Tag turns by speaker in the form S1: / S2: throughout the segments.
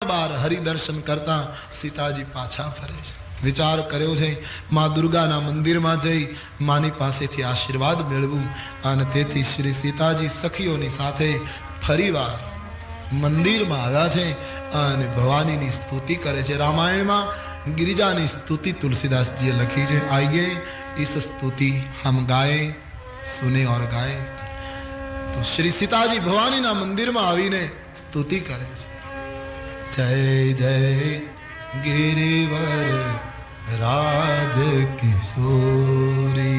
S1: बार हरि दर्शन करता सीताजी पाछा फरे छे। विचार कर्यो छे मां दुर्गाना मंदिरमां जई मानी पासेथी आशीर्वाद मेळवुं अने तेथी श्री सीताजी सखीओनी साथे फरीवार मंदिरमां आव्या छे अने भवानीनी स्तुति करे छे। रामायणमां गिरिजानी स्तुति तुलसीदास जी लखी है। आइए इस स्तुति हम गाए, सुने और गाए। तो श्री सीताजी भवानी ना मंदिर में आवीने स्तुति करे छे। जय जय गिरिवर राज किशोरी,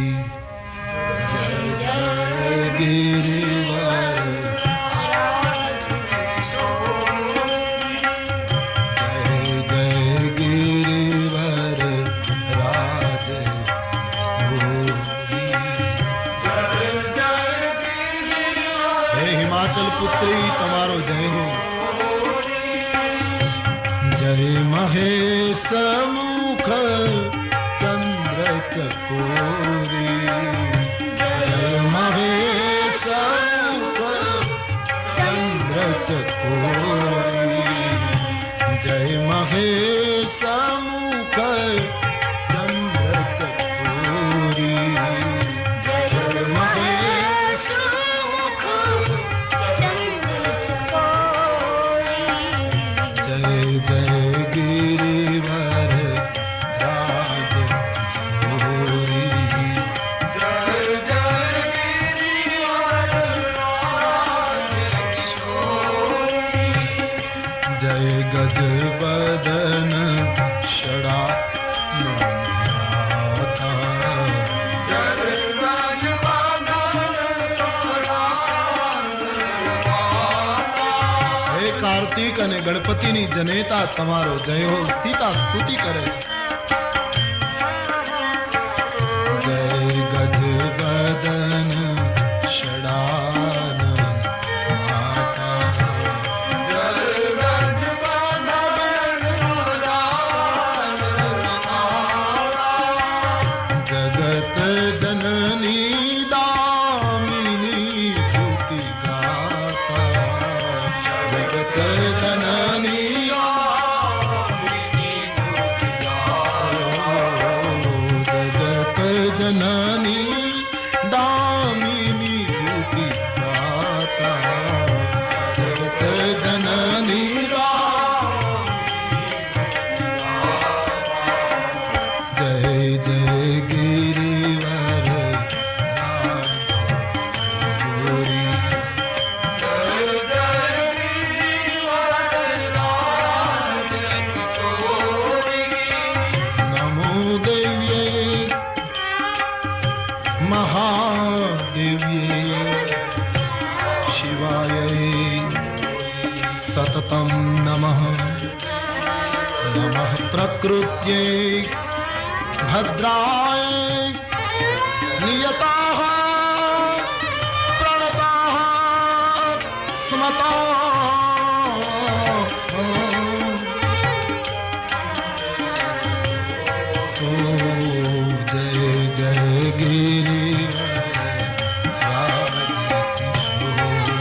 S2: जय जय
S1: गिरिवर
S2: राज किशोरी,
S1: जय जय गिरिवर राज किशोरी। हे हिमाचल पुत्री तमारो जय हो। जय महेश मुख चंद्र चकोरी, जय महेश मुख चंद्र चकोरी, जय महेश मुख चंद्र चकोरी,
S2: जय महेश मुख चंद्र चकोरी,
S1: जय जय गिरिवर राज किशोरी, जय गज बदन षड़ा माता, हे कार्तिक अने गणपतिनी जनेता तमारो जय हो। सीता स्तुति करे छे। जय गज बदन षडानन माता, जगत जननी दामिनी भूति गाता, जगत जननी जगत जननी दामिनी भूति गाता, जगत जननी जय जय गिरिवर राज किशोरी, नमो देव्ये महादेव्ये शिवाय सततं नमः। नमः प्रकृत्यै भद्राय नियताः प्रणताः स्मताः। ओ जय जय गिरिवर राज किशोरी,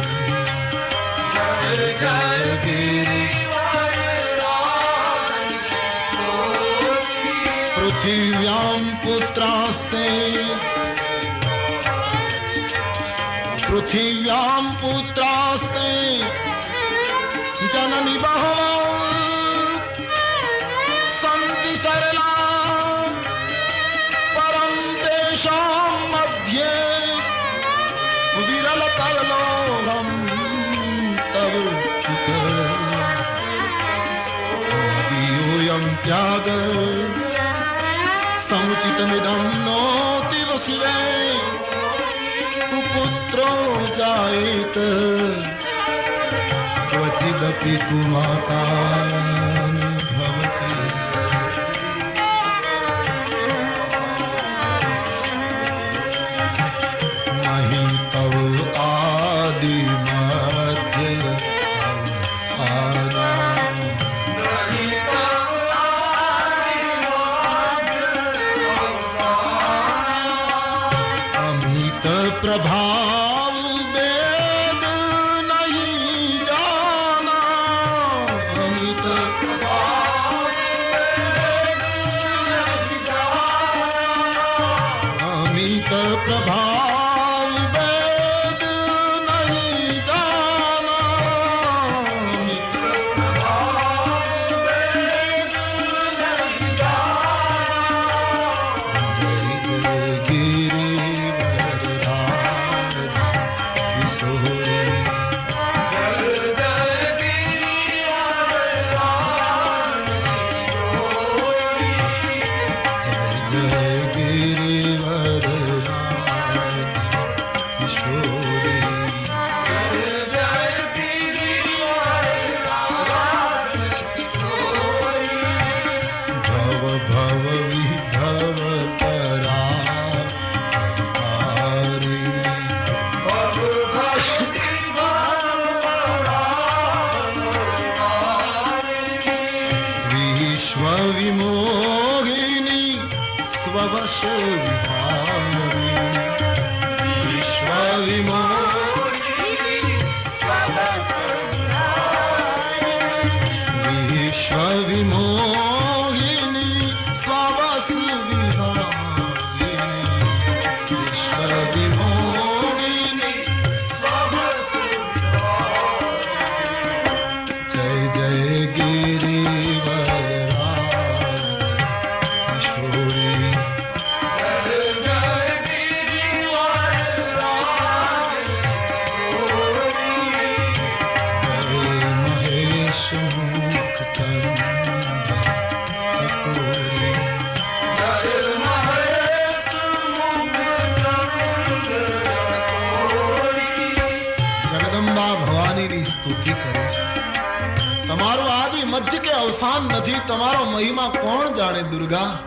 S1: जय जय पृथिव्यां पुत्रास्ते, पृथिव्यां पुत्रास्ते जननी बहवो सन्ति सरला, परं तेषां मध्ये विरलतरलोहं तव सुतोऽयं त्याग समुचितमिदं नोऽतीव शिवे, कुपुत्रो जायेत क्वचिदपि कुमाता भवति। नहि तव आदि मध्य अवस्थाना, अमित प्रभाव वेद नहीं जाना, अमित प्रभाव वेद नहीं जाना, मित्र प्रभाव वेद नहीं जाना। जय गिरिवरराज किशोरी, विमोहिनी स्ववश विहारिणी, विश्व विमोहिनी
S2: स्ववश विहारिणी,
S1: विश्व विमोहिनी स्ववश विहारिणी, विश्व विमोहिनी स्ववश विहारिणी। जय जय गिरिवर સ્તુતિ કરે છે. તમારું આદિ મધ્ય કે અવસાન નથી, તમારો મહિમા કોણ જાણે દુર્ગા.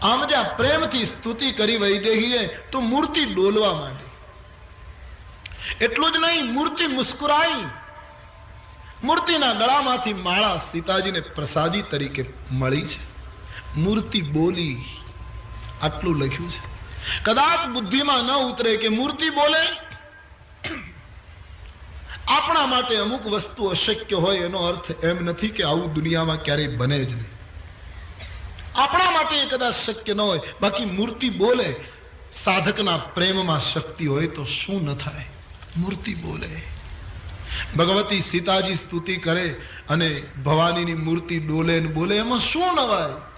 S1: આમ જ્યાં પ્રેમથી સ્તુતિ કરી વૈદેહીએ તો મૂર્તિ ડોલવા માંડી. એટલું જ નહીં, મૂર્તિ મુસ્કુરાઈ. મૂર્તિના ગળામાંથી માળા સીતાજીને પ્રસાદી તરીકે મળી છે. મૂર્તિ બોલી. આટલું લખ્યું છે. કદાચ બુદ્ધિમાં ન ઉતરે કે મૂર્તિ બોલે. આપણા માટે અમુક વસ્તુ અશક્ય હોય એનો અર્થ એમ નથી કે આવું દુનિયામાં ક્યારેય બને જ નહીં. આપણા માટે એ કદાચ શક્ય ન હોય, બાકી મૂર્તિ બોલે. સાધકના પ્રેમમાં શક્તિ હોય તો શું ન થાય. મૂર્તિ બોલે. ભગવતી સીતાજી સ્તુતિ કરે અને ભવાનીની મૂર્તિ ડોલે ને બોલે, એમાં શું નવાય.